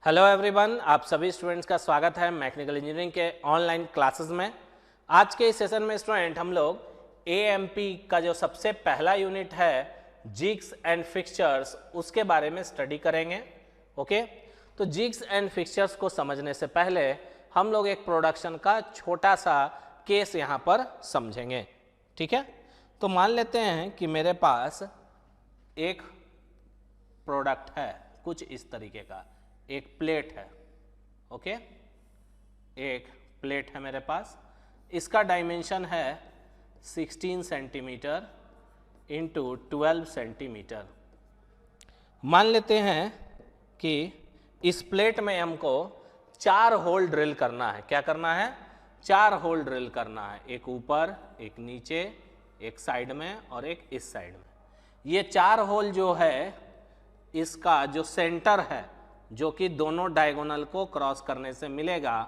Hello everyone, आप सभी students का स्वागत है मैकेनिकल इंजीनियरिंग के ऑनलाइन क्लासेस में। आज के इस सेशन में स्टूडेंट हम लोग एएमपी का जो सबसे पहला यूनिट है जिग्स एंड फिक्सचर्स उसके बारे में स्टडी करेंगे। ओके, तो जिग्स एंड फिक्सचर्स को समझने से पहले हम लोग एक प्रोडक्शन का छोटा सा केस यहाँ पर समझेंगे। ठीक है, तो मान लेते हैं कि मेरे पास एक प्रोडक्ट है कुछ इस तरीके का, एक प्लेट है। ओके, एक प्लेट है मेरे पास, इसका डायमेंशन है 16 सेंटीमीटर इंटू 12 सेंटीमीटर। मान लेते हैं कि इस प्लेट में हमको 4 होल ड्रिल करना है। क्या करना है? 4 होल ड्रिल करना है, एक ऊपर, एक नीचे, एक साइड में और एक इस साइड में। ये 4 होल जो है, इसका जो सेंटर है जो कि दोनों डायगोनल को क्रॉस करने से मिलेगा,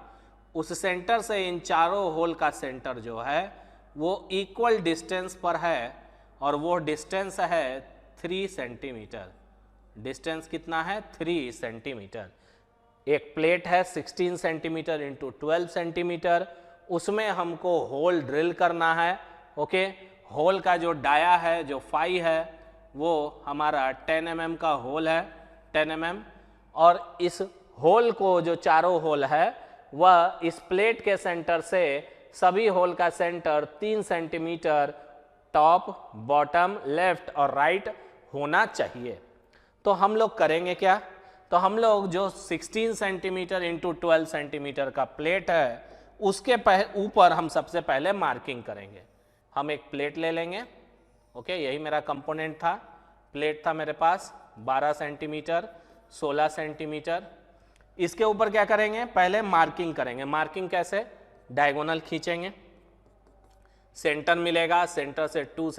उस सेंटर से इन चारों होल का सेंटर जो है वो इक्वल डिस्टेंस पर है और वो डिस्टेंस है 3 सेंटीमीटर। डिस्टेंस कितना है? 3 सेंटीमीटर। एक प्लेट है 16 सेंटीमीटर इंटू 12 सेंटीमीटर, उसमें हमको होल ड्रिल करना है। ओके, होल का जो डाया है, जो फाई है, वो हमारा 10 mm का होल है, 10 mm। और इस होल को, जो चारों होल है, वह इस प्लेट के सेंटर से सभी होल का centre 3 centimetre top, bottom, left और राइट होना चाहिए। तो हम लोग करेंगे क्या? तो हम लोग जो 16 सेंटीमीटर इंटू 12 सेंटीमीटर का प्लेट है उसके ऊपर हम सबसे पहले मार्किंग करेंगे। हम एक प्लेट ले लेंगे। ओके, यही मेरा कंपोनेंट था। प्लेट था मेरे पास 12 सेंटीमीटर, 16 सेंटीमीटर। इसके ऊपर क्या करेंगे? पहले मार्किंग करेंगे। मार्किंग कैसे? डायगोनल खींचेंगे, सेंटर मिलेगा, सेंटर से 3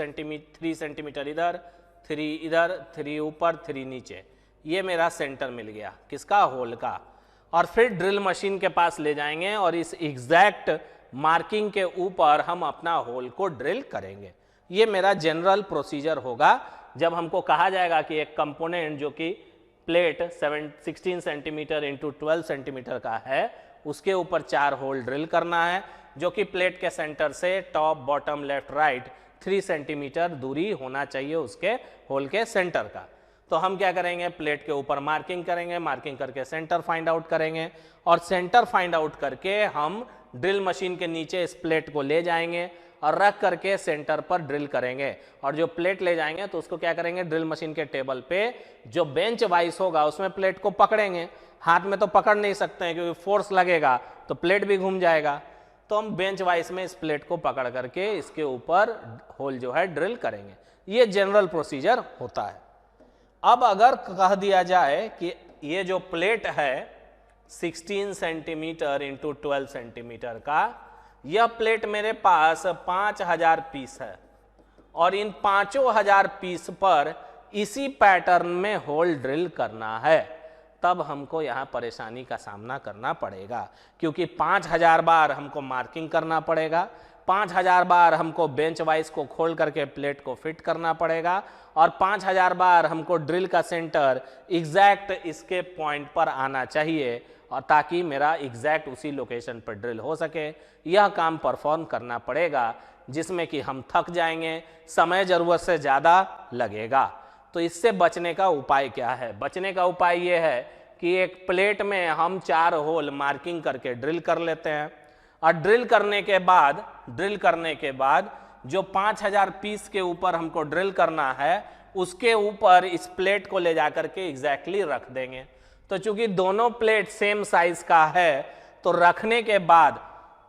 सेंटीमीटर इधर, 3 इधर, 3 ऊपर, 3 नीचे। ये मेरा सेंटर मिल गया, किसका? होल का। और फिर ड्रिल मशीन के पास ले जाएंगे और इस एग्जैक्ट मार्किंग के ऊपर हम अपना होल को ड्रिल करेंगे। ये मेरा जनरल प्रोसीजर होगा जब हमको कहा जाएगा कि एक कंपोनेंट जो कि प्लेट 16 सेंटीमीटर इंटू 12 सेंटीमीटर का है, उसके ऊपर 4 होल ड्रिल करना है, जो कि प्लेट के सेंटर से top, bottom, left, right 3 centimetre दूरी होना चाहिए उसके होल के सेंटर का। तो हम क्या करेंगे? प्लेट के ऊपर मार्किंग करेंगे, मार्किंग करके सेंटर फाइंड आउट करेंगे और सेंटर फाइंड आउट करके हम ड्रिल मशीन के नीचे इस प्लेट को ले जाएंगे और रख करके सेंटर पर ड्रिल करेंगे। और जो प्लेट ले जाएंगे तो उसको क्या करेंगे? ड्रिल मशीन के टेबल पे जो बेंच वाइज होगा उसमें प्लेट को पकड़ेंगे। हाथ में तो पकड़ नहीं सकते हैं क्योंकि फोर्स लगेगा तो प्लेट भी घूम जाएगा। तो हम बेंच वाइज में इस प्लेट को पकड़ करके इसके ऊपर होल जो है ड्रिल करेंगे। ये जनरल प्रोसीजर होता है। अब अगर कह दिया जाए कि ये जो प्लेट है 16 सेंटीमीटर इंटू 12 सेंटीमीटर का, यह प्लेट मेरे पास 5000 पीस है और इन 5000 पीस पर इसी पैटर्न में होल ड्रिल करना है, तब हमको यहाँ परेशानी का सामना करना पड़ेगा। क्योंकि 5000 बार हमको मार्किंग करना पड़ेगा, 5000 बार हमको बेंच वाइज को खोल करके प्लेट को फिट करना पड़ेगा और 5000 बार हमको ड्रिल का सेंटर एग्जैक्ट इसके पॉइंट पर आना चाहिए और ताकि मेरा एग्जैक्ट उसी लोकेशन पर ड्रिल हो सके। यह काम परफॉर्म करना पड़ेगा जिसमें कि हम थक जाएंगे, समय ज़रूरत से ज़्यादा लगेगा। तो इससे बचने का उपाय क्या है? बचने का उपाय ये है कि एक प्लेट में हम 4 होल मार्किंग करके ड्रिल कर लेते हैं और ड्रिल करने के बाद जो 5000 पीस के ऊपर हमको ड्रिल करना है उसके ऊपर इस प्लेट को ले जाकर के एग्जैक्टली रख देंगे। तो चूंकि दोनों प्लेट सेम साइज का है तो रखने के बाद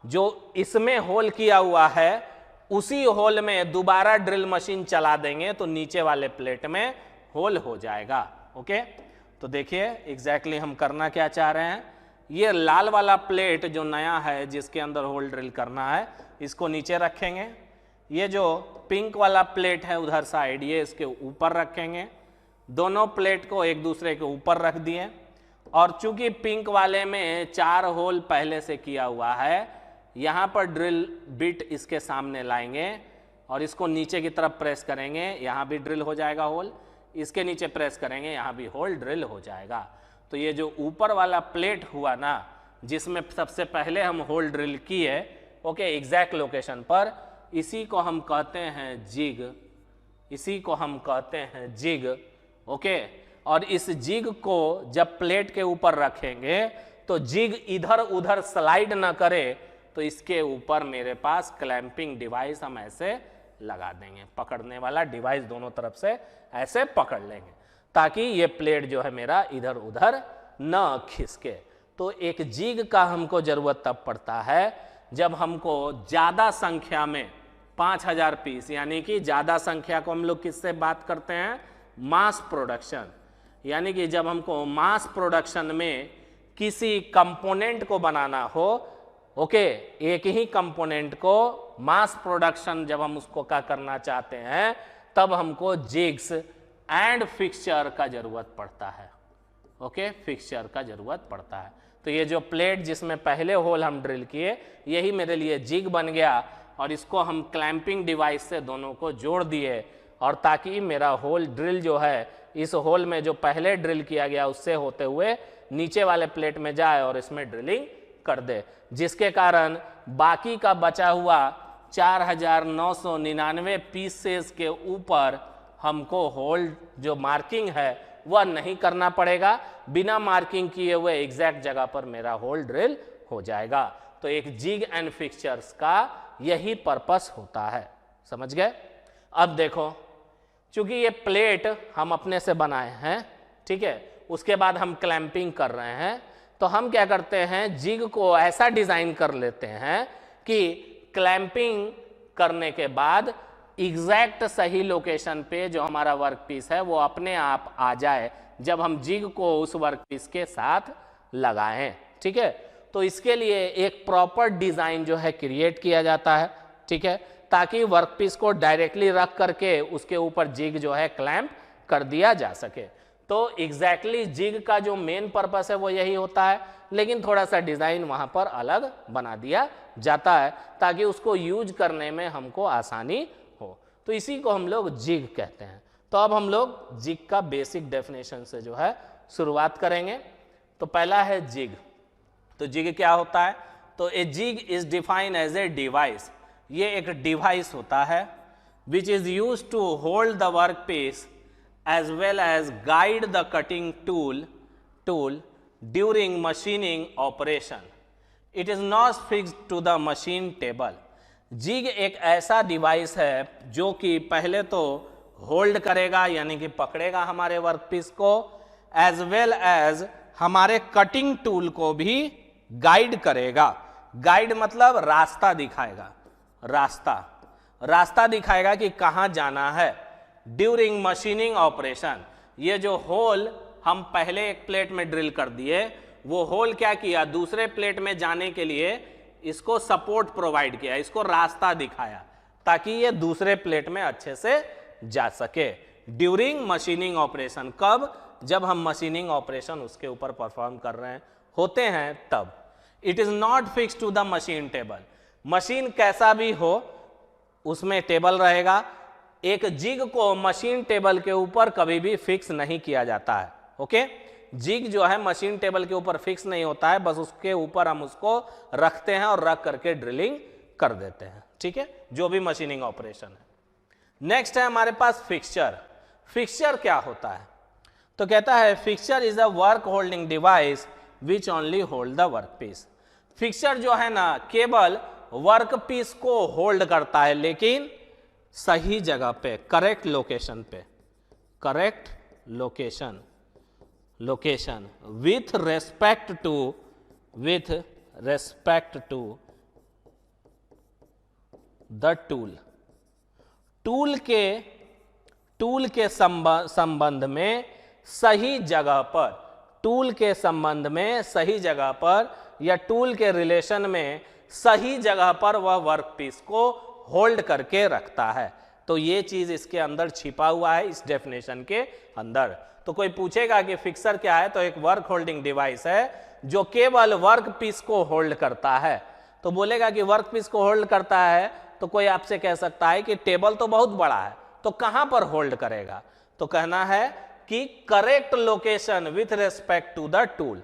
जो इसमें होल किया हुआ है उसी होल में दोबारा ड्रिल मशीन चला देंगे तो नीचे वाले प्लेट में होल हो जाएगा। ओके, तो देखिए एग्जैक्टली हम करना क्या चाह रहे हैं। ये लाल वाला प्लेट जो नया है जिसके अंदर होल ड्रिल करना है, इसको नीचे रखेंगे। ये जो पिंक वाला प्लेट है उधर साइड, ये इसके ऊपर रखेंगे। दोनों प्लेट को एक दूसरे के ऊपर रख दिए और चूंकि पिंक वाले में 4 होल पहले से किया हुआ है, यहाँ पर ड्रिल बिट इसके सामने लाएंगे और इसको नीचे की तरफ प्रेस करेंगे, यहाँ भी ड्रिल हो जाएगा होल। इसके नीचे प्रेस करेंगे, यहाँ भी होल ड्रिल हो जाएगा। तो ये जो ऊपर वाला प्लेट हुआ ना, जिसमें सबसे पहले हम होल ड्रिल किए, ओके, एग्जैक्ट लोकेशन पर, इसी को हम कहते हैं जिग, इसी को हम कहते हैं जिग, ओके। और इस जिग को जब प्लेट के ऊपर रखेंगे तो जिग इधर उधर स्लाइड ना करे, तो इसके ऊपर मेरे पास क्लैंपिंग डिवाइस हम ऐसे लगा देंगे, पकड़ने वाला डिवाइस दोनों तरफ से ऐसे पकड़ लेंगे, ताकि ये प्लेट जो है मेरा इधर उधर न खिसके। तो एक जिग का हमको जरूरत तब पड़ता है जब हमको ज़्यादा संख्या में 5000 पीस, यानी कि ज़्यादा संख्या को हम लोग किससे बात करते हैं, मास प्रोडक्शन, यानी कि जब हमको मास प्रोडक्शन में किसी कंपोनेंट को बनाना हो, ओके, एक ही कंपोनेंट को मास प्रोडक्शन जब हम उसको क्या करना चाहते हैं, तब हमको जिग्स एंड फिक्सचर का जरूरत पड़ता है, ओके, फिक्सचर का जरूरत पड़ता है। तो ये जो प्लेट जिसमें पहले होल हम ड्रिल किए, यही मेरे लिए जिग बन गया, और इसको हम क्लैंपिंग डिवाइस से दोनों को जोड़ दिए, और ताकि मेरा होल ड्रिल जो है इस होल में जो पहले ड्रिल किया गया उससे होते हुए नीचे वाले प्लेट में जाए और इसमें ड्रिलिंग कर दे, जिसके कारण बाकी का बचा हुआ 4999 पीसेस के ऊपर हमको होल जो मार्किंग है वह नहीं करना पड़ेगा, बिना मार्किंग किए हुए एग्जैक्ट जगह पर मेरा होल ड्रिल हो जाएगा। तो एक जिग एंड फिक्सचर्स का यही पर्पस होता है, समझ गए। अब देखो, चूंकि ये प्लेट हम अपने से बनाए हैं, ठीक है, उसके बाद हम क्लैंपिंग कर रहे हैं, तो हम क्या करते हैं, जिग को ऐसा डिजाइन कर लेते हैं कि क्लैंपिंग करने के बाद एग्जैक्ट सही लोकेशन पे जो हमारा वर्क पीस है वो अपने आप आ जाए जब हम जिग को उस वर्क पीस के साथ लगाएं, ठीक है। तो इसके लिए एक प्रॉपर डिजाइन जो है क्रिएट किया जाता है, ठीक है, ताकि वर्क पीस को डायरेक्टली रख करके उसके ऊपर जिग जो है क्लैंप कर दिया जा सके। तो एग्जैक्टली जिग का जो मेन पर्पस है वो यही होता है, लेकिन थोड़ा सा डिजाइन वहां पर अलग बना दिया जाता है ताकि उसको यूज करने में हमको आसानी हो। तो इसी को हम लोग जिग कहते हैं। तो अब हम लोग जिग का बेसिक डेफिनेशन से जो है शुरुआत करेंगे। तो पहला है जिग। तो जिग क्या होता है, तो a jig is defined as a device, ये एक डिवाइस होता है which is use to hold the work piece as well as guide the cutting tool during machining operation. It is not fixed to the machine table. Jig एक ऐसा device है जो कि पहले तो होल्ड करेगा यानी कि पकड़ेगा हमारे वर्क पीस को, एज वेल एज हमारे कटिंग टूल को भी गाइड करेगा। गाइड मतलब रास्ता दिखाएगा, रास्ता दिखाएगा कि कहाँ जाना है। ड्यूरिंग मशीनिंग ऑपरेशन, ये जो होल हम पहले एक प्लेट में ड्रिल कर दिए, वो होल क्या किया, दूसरे प्लेट में जाने के लिए इसको सपोर्ट प्रोवाइड किया, इसको रास्ता दिखाया ताकि ये दूसरे प्लेट में अच्छे से जा सके। ड्यूरिंग मशीनिंग ऑपरेशन, कब, जब हम मशीनिंग ऑपरेशन उसके ऊपर परफॉर्म कर रहे होते हैं तब। It is not fix to the machine table, machine कैसा भी हो उसमें टेबल रहेगा। एक जिग को मशीन टेबल के ऊपर कभी भी फिक्स नहीं किया जाता है, ओके। जिग जो है मशीन टेबल के ऊपर फिक्स नहीं होता है, बस उसके ऊपर हम उसको रखते हैं और रख करके ड्रिलिंग कर देते हैं, ठीक है, जो भी मशीनिंग ऑपरेशन है। नेक्स्ट है हमारे पास फिक्सचर। फिक्सचर क्या होता है, तो कहता है fixture is a work holding device which only hold the work piece. Fixture जो है ना केवल वर्क पीस को होल्ड करता है, लेकिन सही जगह पे, करेक्ट लोकेशन पे, correct location with respect to the tool के संबंध में सही जगह पर, टूल के संबंध में सही जगह पर या टूल के रिलेशन में सही जगह पर वह वर्क पीस को होल्ड करके रखता है। तो ये चीज इसके अंदर छिपा हुआ है इस डेफिनेशन के अंदर। तो कोई पूछेगा कि फिक्सर क्या है, तो एक वर्क होल्डिंग डिवाइस है जो केवल वर्क पीस को होल्ड करता है। तो बोलेगा कि वर्क पीस को होल्ड करता है, तो कोई आपसे कह सकता है कि टेबल तो बहुत बड़ा है, तो कहां पर होल्ड करेगा, तो कहना है कि correct location with respect to the tool,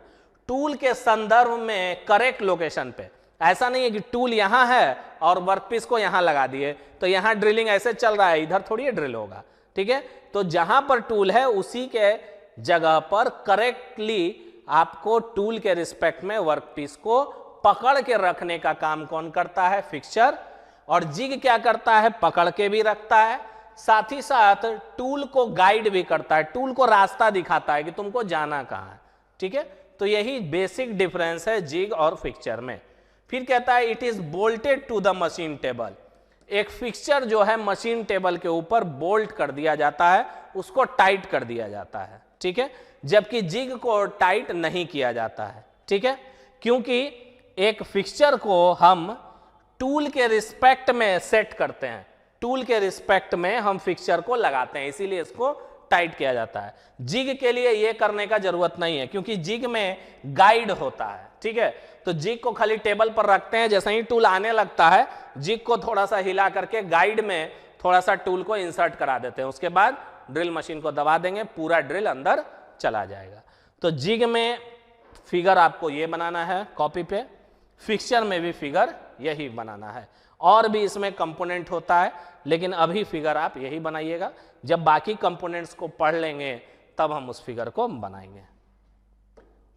tool के संदर्भ में करेक्ट लोकेशन पे। ऐसा नहीं है कि टूल यहां है और वर्कपीस को यहां लगा दिए तो यहां ड्रिलिंग ऐसे चल रहा है, इधर थोड़ी ड्रिल होगा, ठीक है। तो जहां पर टूल है उसी के जगह पर करेक्टली आपको टूल के रिस्पेक्ट में वर्कपीस को पकड़ के रखने का काम कौन करता है? फिक्सचर। और जिग क्या करता है? पकड़ के भी रखता है, साथ ही साथ टूल को गाइड भी करता है, टूल को रास्ता दिखाता है कि तुमको जाना कहां है, ठीक है। तो यही बेसिक डिफरेंस है जिग और फिक्सचर में। फिर कहता है it is bolted to the machine table. एक फिक्सचर जो है मशीन टेबल के ऊपर बोल्ट कर दिया जाता है, उसको टाइट कर दिया जाता है, ठीक है, जबकि जिग को टाइट नहीं किया जाता है, ठीक है, क्योंकि एक फिक्सचर को हम टूल के रिस्पेक्ट में सेट करते हैं, टूल के रिस्पेक्ट में हम फिक्सचर को लगाते हैं, इसीलिए इसको टाइट किया जाता है। जिग के लिए यह करने का जरूरत नहीं है क्योंकि जिग में गाइड होता है, ठीक है। तो जिग को खाली टेबल पर रखते हैं, जैसे ही टूल आने लगता है जिग को थोड़ा सा हिला करके गाइड में थोड़ा सा टूल को इंसर्ट करा देते हैं, उसके बाद ड्रिल मशीन को दबा देंगे, पूरा ड्रिल अंदर चला जाएगा। तो जिग में फिगर आपको ये बनाना है कॉपी पे, फिक्सचर में भी फिगर यही बनाना है, और भी इसमें कंपोनेंट होता है लेकिन अभी फिगर आप यही बनाइएगा। जब बाकी कंपोनेंट्स को पढ़ लेंगे तब हम उस फिगर को बनाएंगे।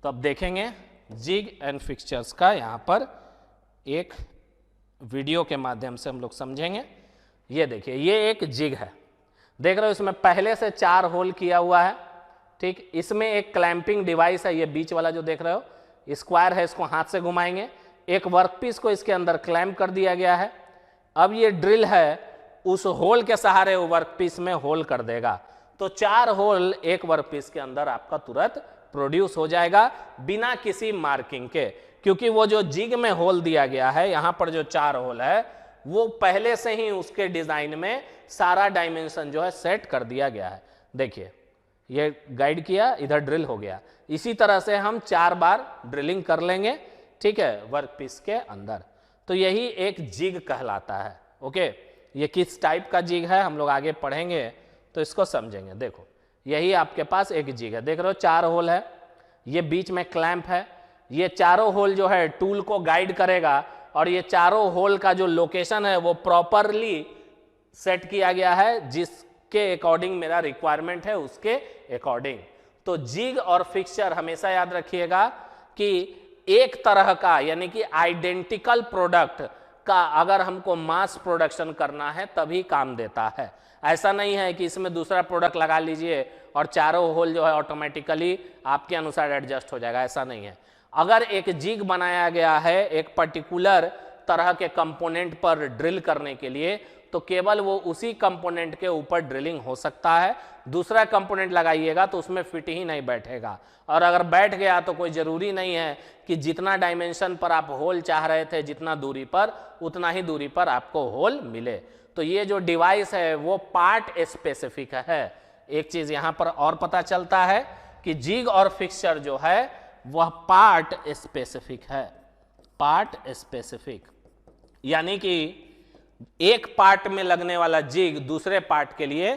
तो अब देखेंगे जिग एंड फिक्सचर्स का यहां पर एक वीडियो के माध्यम से हम लोग समझेंगे। ये देखिए, ये एक जिग है, देख रहे हो इसमें पहले से 4 होल किया हुआ है, ठीक। इसमें एक क्लैंपिंग डिवाइस है, ये बीच वाला जो देख रहे हो स्क्वायर है, इसको हाथ से घुमाएंगे, एक वर्कपीस को इसके अंदर क्लैंप कर दिया गया है। अब ये ड्रिल है उस होल के सहारे वर्कपीस में होल कर देगा, तो 4 होल एक वर्कपीस के अंदर आपका तुरंत प्रोड्यूस हो जाएगा बिना किसी मार्किंग के, क्योंकि वो जो जिग में होल दिया गया है यहां पर जो 4 होल है वो पहले से ही उसके डिजाइन में सारा डायमेंशन जो है सेट कर दिया गया है। देखिए ये गाइड किया, इधर ड्रिल हो गया, इसी तरह से हम 4 बार ड्रिलिंग कर लेंगे, ठीक है, वर्कपीस के अंदर। तो यही एक जिग कहलाता है। ओके, ये किस टाइप का जिग है हम लोग आगे पढ़ेंगे तो इसको समझेंगे। देखो यही आपके पास एक जिग है, देख रहे हो 4 होल है, ये बीच में क्लैंप है, ये चारों होल जो है टूल को गाइड करेगा और ये चारों होल का जो लोकेशन है वो प्रॉपरली सेट किया गया है जिसके अकॉर्डिंग मेरा रिक्वायरमेंट है उसके अकॉर्डिंग। तो जिग और फिक्सचर हमेशा याद रखिएगा कि एक तरह का यानी कि आइडेंटिकल प्रोडक्ट का अगर हमको मास प्रोडक्शन करना है तभी काम देता है। ऐसा नहीं है कि इसमें दूसरा प्रोडक्ट लगा लीजिए और चारों होल जो है ऑटोमेटिकली आपके अनुसार एडजस्ट हो जाएगा, ऐसा नहीं है। अगर एक जिग बनाया गया है एक पर्टिकुलर तरह के कंपोनेंट पर ड्रिल करने के लिए तो केवल वो उसी कंपोनेंट के ऊपर ड्रिलिंग हो सकता है, दूसरा कंपोनेंट लगाइएगा तो उसमें फिट ही नहीं बैठेगा, और अगर बैठ गया तो कोई ज़रूरी नहीं है कि जितना डायमेंशन पर आप होल चाह रहे थे जितना दूरी पर उतना ही दूरी पर आपको होल मिले। तो ये जो डिवाइस है वो पार्ट स्पेसिफिक है। एक चीज़ यहाँ पर और पता चलता है कि जिग और फिक्सचर जो है वह पार्ट स्पेसिफिक है, पार्ट स्पेसिफिक, यानी कि एक पार्ट में लगने वाला जिग दूसरे पार्ट के लिए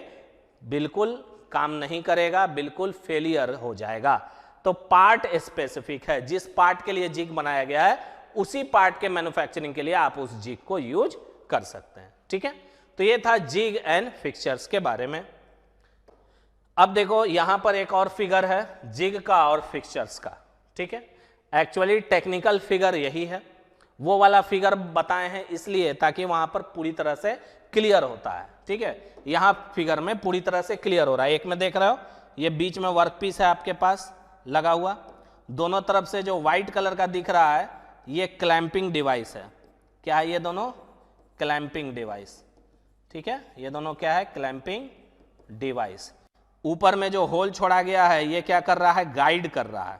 बिल्कुल काम नहीं करेगा, बिल्कुल फेलियर हो जाएगा। तो पार्ट स्पेसिफिक है, जिस पार्ट के लिए जिग बनाया गया है उसी पार्ट के मैन्युफैक्चरिंग के लिए आप उस जिग को यूज कर सकते हैं, ठीक है। तो ये था जिग एंड फिक्सचर्स के बारे में। अब देखो यहां पर एक और फिगर है जिग का और फिक्सचर्स का, ठीक है। एक्चुअली टेक्निकल फिगर यही है, वो वाला फिगर बताए हैं इसलिए ताकि वहां पर पूरी तरह से क्लियर होता है, ठीक है। यहां फिगर में पूरी तरह से क्लियर हो रहा है। एक में देख रहे हो ये बीच में वर्कपीस है आपके पास लगा हुआ, दोनों तरफ से जो व्हाइट कलर का दिख रहा है ये क्लैंपिंग डिवाइस है। क्या है ये दोनों? क्लैंपिंग डिवाइस, ठीक है। ये दोनों क्या है? Clamping device. ऊपर में जो होल छोड़ा गया है ये क्या कर रहा है? गाइड कर रहा है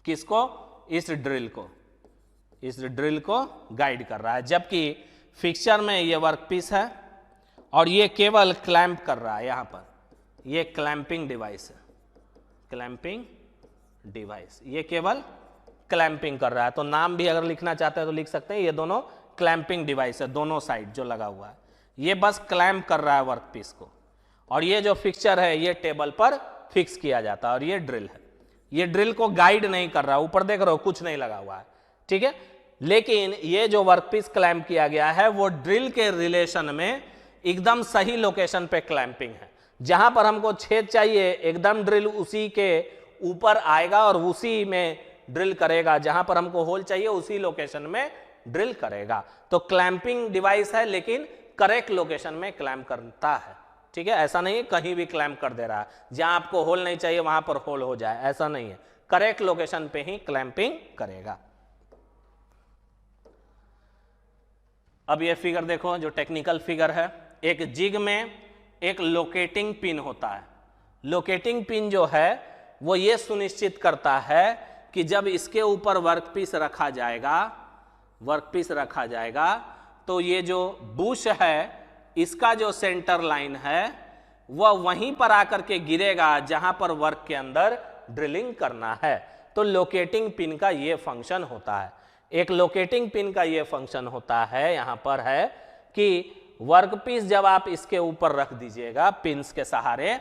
किसको? इस ड्रिल को, इस ड्रिल को गाइड कर रहा है। जबकि फिक्सचर में ये वर्कपीस है और ये केवल क्लैंप कर रहा है। यहां पर ये क्लैंपिंग डिवाइस है, क्लैंपिंग डिवाइस, ये केवल क्लैंपिंग कर रहा है। तो नाम भी अगर लिखना चाहते हैं तो लिख सकते हैं, ये दोनों क्लैंपिंग डिवाइस है, दोनों साइड जो लगा हुआ है ये बस क्लैंप कर रहा है वर्कपीस को। और ये जो फिक्सचर है ये टेबल पर फिक्स किया जाता है। और ये ड्रिल है, ये ड्रिल को गाइड नहीं कर रहा, ऊपर देख रहे हो कुछ नहीं लगा हुआ है, ठीक है। लेकिन ये जो वर्कपीस क्लैंप किया गया है वो ड्रिल के रिलेशन में एकदम सही लोकेशन पे क्लैंपिंग है। जहां पर हमको छेद चाहिए एकदम ड्रिल उसी के ऊपर आएगा और उसी में ड्रिल करेगा, जहां पर हमको होल चाहिए उसी लोकेशन में ड्रिल करेगा। तो क्लैंपिंग डिवाइस है लेकिन करेक्ट लोकेशन में क्लैंप करता है, ठीक है। ऐसा नहीं है कहीं भी क्लैंप कर दे रहा है, जहां आपको होल नहीं चाहिए वहां पर होल हो जाए, ऐसा नहीं है, करेक्ट लोकेशन पे ही क्लैंपिंग करेगा। अब ये फिगर देखो, जो टेक्निकल फिगर है, एक जिग में एक लोकेटिंग पिन होता है। लोकेटिंग पिन जो है वो ये सुनिश्चित करता है कि जब इसके ऊपर वर्कपीस रखा जाएगा तो ये जो बुश है इसका जो सेंटर लाइन है वह वहीं पर आकर के गिरेगा जहां पर वर्क के अंदर ड्रिलिंग करना है। तो लोकेटिंग पिन का ये फंक्शन होता है। एक लोकेटिंग पिन का ये फंक्शन होता है, यहां पर है कि वर्कपीस जब आप इसके ऊपर रख दीजिएगा पिन्स के सहारे,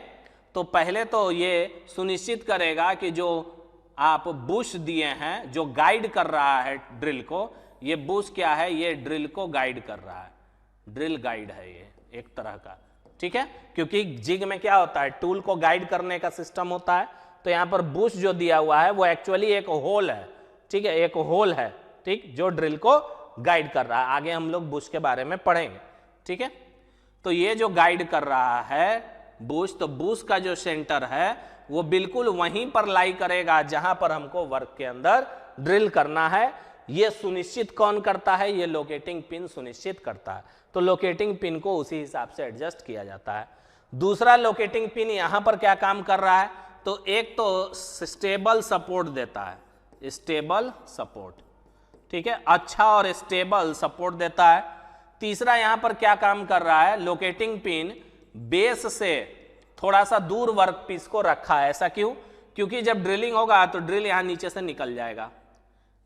तो पहले तो ये सुनिश्चित करेगा कि जो आप बुश दिए हैं जो गाइड कर रहा है ड्रिल को, ये बुश क्या है, ये ड्रिल को गाइड कर रहा है, ड्रिल गाइड है ये एक तरह का, ठीक है। क्योंकि जिग में क्या होता है, टूल को गाइड करने का सिस्टम होता है। तो यहां पर बुश जो दिया हुआ है वो एक्चुअली एक होल है, ठीक है, एक होल है, ठीक, जो ड्रिल को गाइड कर रहा है। आगे हम लोग बुश के बारे में पढ़ेंगे, ठीक है। तो ये जो गाइड कर रहा है बुश, तो बुश का जो सेंटर है वो बिल्कुल वहीं पर लाई करेगा जहां पर हमको वर्क के अंदर ड्रिल करना है। ये सुनिश्चित कौन करता है, ये लोकेटिंग पिन सुनिश्चित करता है। तो लोकेटिंग पिन को उसी हिसाब से एडजस्ट किया जाता है। दूसरा लोकेटिंग पिन यहां पर क्या काम कर रहा है, तो एक तो स्टेबल सपोर्ट देता है, स्टेबल सपोर्ट, ठीक है, अच्छा और स्टेबल सपोर्ट देता है। तीसरा यहां पर क्या काम कर रहा है, लोकेटिंग पिन बेस से थोड़ा सा दूर वर्कपीस को रखा है। ऐसा क्यों, क्योंकि जब ड्रिलिंग होगा तो ड्रिल यहां नीचे से निकल जाएगा।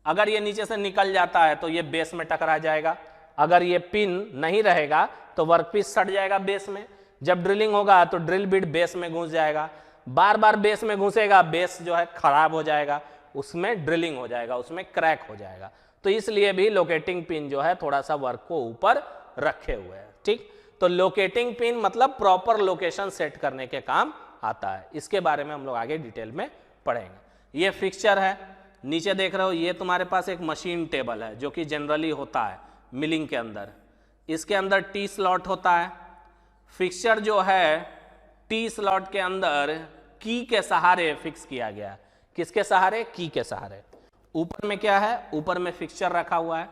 अगर ये नीचे से निकल जाता है तो ये बेस में टकरा जाएगा। अगर ये पिन नहीं रहेगा तो वर्कपीस सट जाएगा बेस में। जब ड्रिलिंग होगा तो ड्रिल बिट बेस में घुस जाएगा, बार बार बेस में घुसेगा, बेस जो है खराब हो जाएगा, उसमें ड्रिलिंग हो जाएगा, उसमें क्रैक हो जाएगा। तो इसलिए भी लोकेटिंग पिन जो है थोड़ा सा वर्क को ऊपर रखे हुए हैं, ठीक। तो लोकेटिंग पिन मतलब प्रॉपर लोकेशन सेट करने के काम आता है। इसके बारे में हम लोग आगे डिटेल में पढ़ेंगे। ये फिक्सचर है, नीचे देख रहे हो, ये तुम्हारे पास एक मशीन टेबल है जो कि जनरली होता है मिलिंग के अंदर। इसके अंदर टी स्लॉट होता है। फिक्सचर जो है टी स्लॉट के अंदर की के सहारे फिक्स किया गया। किसके सहारे, की के सहारे। ऊपर में क्या है, ऊपर में फिक्सचर रखा हुआ है,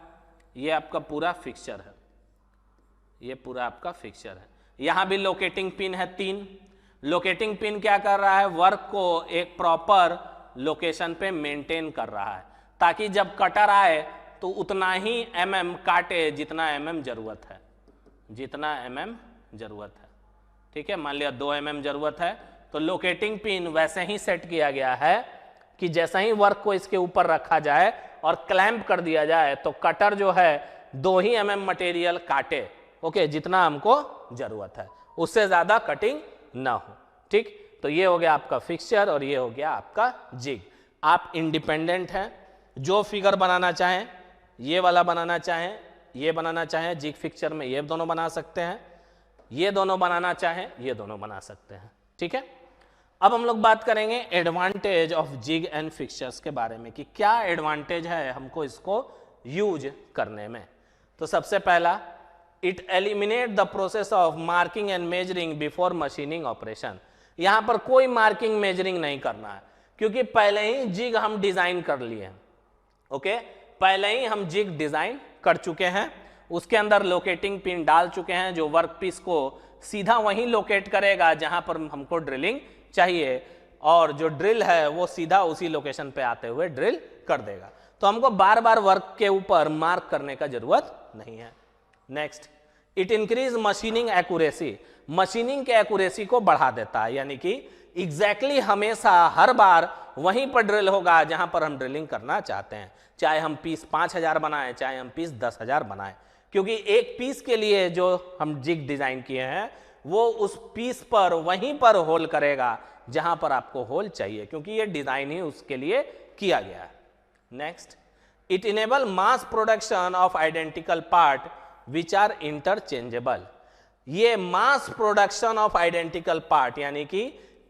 ये आपका पूरा फिक्सचर है, ये पूरा आपका फिक्सचर है। यहां भी लोकेटिंग पिन है 3। लोकेटिंग पिन क्या कर रहा है, वर्क को एक प्रॉपर लोकेशन पे मेंटेन कर रहा है ताकि जब कटर आए तो उतना ही mm काटे जितना mm जरूरत है, जितना mm जरूरत है, ठीक है। मान लिया 2 mm जरूरत है तो लोकेटिंग पिन वैसे ही सेट किया गया है कि जैसा ही वर्क को इसके ऊपर रखा जाए और क्लैंप कर दिया जाए तो कटर जो है 2 ही mm मटेरियल काटे, ओके, जितना हमको जरूरत है, उससे ज्यादा कटिंग ना हो, ठीक। तो ये हो गया आपका फिक्सचर और ये हो गया आपका जिग। आप इंडिपेंडेंट हैं, जो फिगर बनाना चाहें, ये वाला बनाना चाहें, ये बनाना चाहें, जिग फिक्सचर में ये दोनों बना सकते हैं, ये दोनों बनाना चाहें, ये दोनों बना सकते हैं, ठीक है। अब हम लोग बात करेंगे advantage of jig and fixtures के बारे में कि क्या एडवांटेज है हमको इसको यूज करने में। तो सबसे पहला, it eliminate the process of marking and measuring before machining operation. यहां पर कोई मार्किंग मेजरिंग नहीं करना है क्योंकि पहले ही जिग हम डिजाइन कर लिए हैं, ओके, पहले ही हम जिग डिजाइन कर चुके हैं, उसके अंदर लोकेटिंग पिन डाल चुके हैं जो वर्कपीस को सीधा वहीं लोकेट करेगा जहां पर हमको ड्रिलिंग चाहिए और जो ड्रिल है वो सीधा उसी लोकेशन पे आते हुए ड्रिल कर देगा। तो हमको बार बार वर्क के ऊपर मार्क करने का जरूरत नहीं है। Next, it increase machining accuracy. Machining के एक्यूरेसी को बढ़ा देता है, यानी कि एग्जैक्टली हमेशा हर बार वहीं पर ड्रिल होगा जहां पर हम ड्रिलिंग करना चाहते हैं, चाहे हम पीस 5000 बनाएं, चाहे हम पीस 10,000 बनाएं, क्योंकि एक पीस के लिए जो हम जिग डिजाइन किए हैं वो उस पीस पर वहीं पर होल करेगा जहां पर आपको होल चाहिए, क्योंकि ये डिजाइन ही उसके लिए किया गया है। Next, it enable mass production of identical part which are interchangeable. ये mass production of identical part यानी कि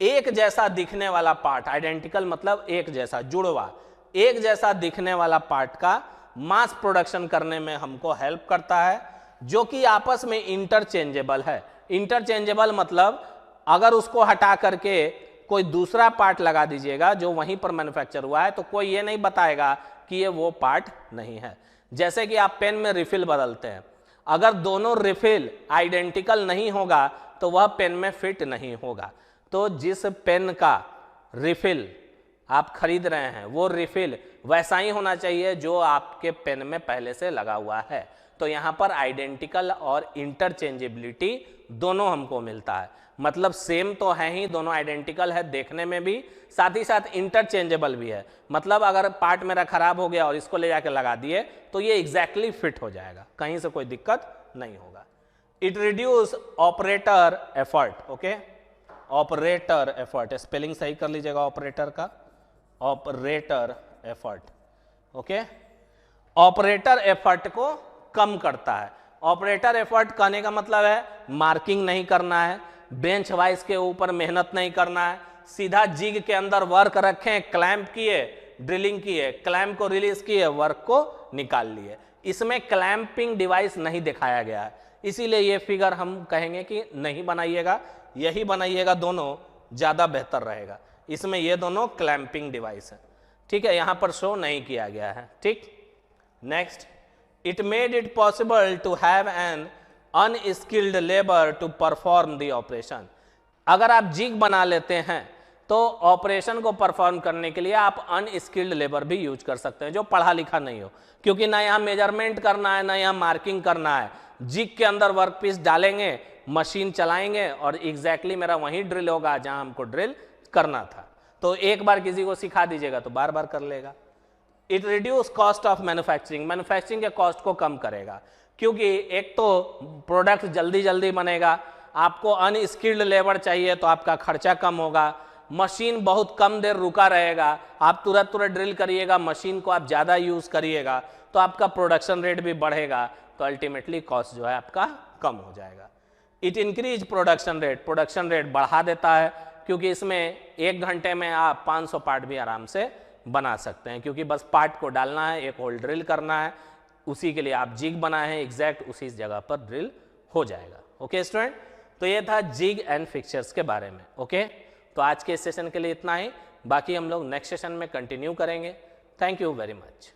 एक जैसा दिखने वाला पार्ट, आइडेंटिकल मतलब एक जैसा, जुड़वा, एक जैसा दिखने वाला पार्ट का मास प्रोडक्शन करने में हमको हेल्प करता है, जो कि आपस में इंटरचेंजेबल है। इंटरचेंजेबल मतलब अगर उसको हटा करके कोई दूसरा पार्ट लगा दीजिएगा जो वहीं पर मैन्युफैक्चर हुआ है, तो कोई ये नहीं बताएगा कि ये वो पार्ट नहीं है। जैसे कि आप पेन में रिफिल बदलते हैं, अगर दोनों रिफिल आइडेंटिकल नहीं होगा तो वह पेन में फिट नहीं होगा। तो जिस पेन का रिफिल आप खरीद रहे हैं वो रिफिल वैसा ही होना चाहिए जो आपके पेन में पहले से लगा हुआ है। तो यहाँ पर आइडेंटिकल और इंटरचेंजेबिलिटी दोनों हमको मिलता है, मतलब सेम तो है ही, दोनों आइडेंटिकल है देखने में भी, साथ ही साथ इंटरचेंजेबल भी है। मतलब अगर पार्ट मेरा खराब हो गया और इसको ले जाकर लगा दिए तो ये एग्जैक्टली फिट हो जाएगा, कहीं से कोई दिक्कत नहीं होगा। It reduce operator effort. Okay, operator effort, spelling सही कर लीजिएगा ऑपरेटर का, operator effort. Okay, operator effort को कम करता है। ऑपरेटर एफर्ट कहने का मतलब है मार्किंग नहीं करना है, बेंच वाइज के ऊपर मेहनत नहीं करना है, सीधा जिग के अंदर वर्क रखें, क्लैंप किए, ड्रिलिंग किए, क्लैंप को रिलीज किए, वर्क को निकाल लिए। इसमें क्लैंपिंग डिवाइस नहीं दिखाया गया है, इसीलिए ये फिगर हम कहेंगे कि नहीं बनाइएगा, यही बनाइएगा, दोनों ज्यादा बेहतर रहेगा। इसमें ये दोनों क्लैंपिंग डिवाइस है, ठीक है, यहां पर शो नहीं किया गया है। ठीक, next, it made it possible to have an unskilled labour to perform the operation. अगर आप जिग बना लेते हैं तो ऑपरेशन को परफॉर्म करने के लिए आप अनस्किल्ड लेबर भी यूज कर सकते हैं जो पढ़ा लिखा नहीं हो, क्योंकि ना यहाँ मेजरमेंट करना है ना यहाँ मार्किंग करना है। जिग के अंदर वर्कपीस डालेंगे, मशीन चलाएंगे और एग्जैक्टली मेरा वहीं ड्रिल होगा जहां हमको ड्रिल करना था। तो एक बार किसी को सिखा दीजिएगा तो बार बार कर लेगा। It reduce cost of manufacturing, manufacturing के कॉस्ट को कम करेगा, क्योंकि एक तो प्रोडक्ट जल्दी जल्दी बनेगा, आपको अनस्किल्ड लेबर चाहिए तो आपका खर्चा कम होगा, मशीन बहुत कम देर रुका रहेगा, आप तुरंत तुरंत ड्रिल करिएगा, मशीन को आप ज़्यादा यूज़ करिएगा तो आपका प्रोडक्शन रेट भी बढ़ेगा, तो अल्टीमेटली कॉस्ट जो है आपका कम हो जाएगा। It increase production rate, production rate बढ़ा देता है, क्योंकि इसमें 1 घंटे में आप 500 पार्ट भी आराम से बना सकते हैं, क्योंकि बस पार्ट को डालना है, एक होल ड्रिल करना है, उसी के लिए आप जिग बनाए हैं, एग्जैक्ट उसी जगह पर ड्रिल हो जाएगा। ओके स्टूडेंट, तो ये था जिग एंड फिक्चर्स के बारे में। ओके, तो आज के इस सेशन के लिए इतना ही, बाकी हम लोग नेक्स्ट सेशन में कंटिन्यू करेंगे। Thank you very much.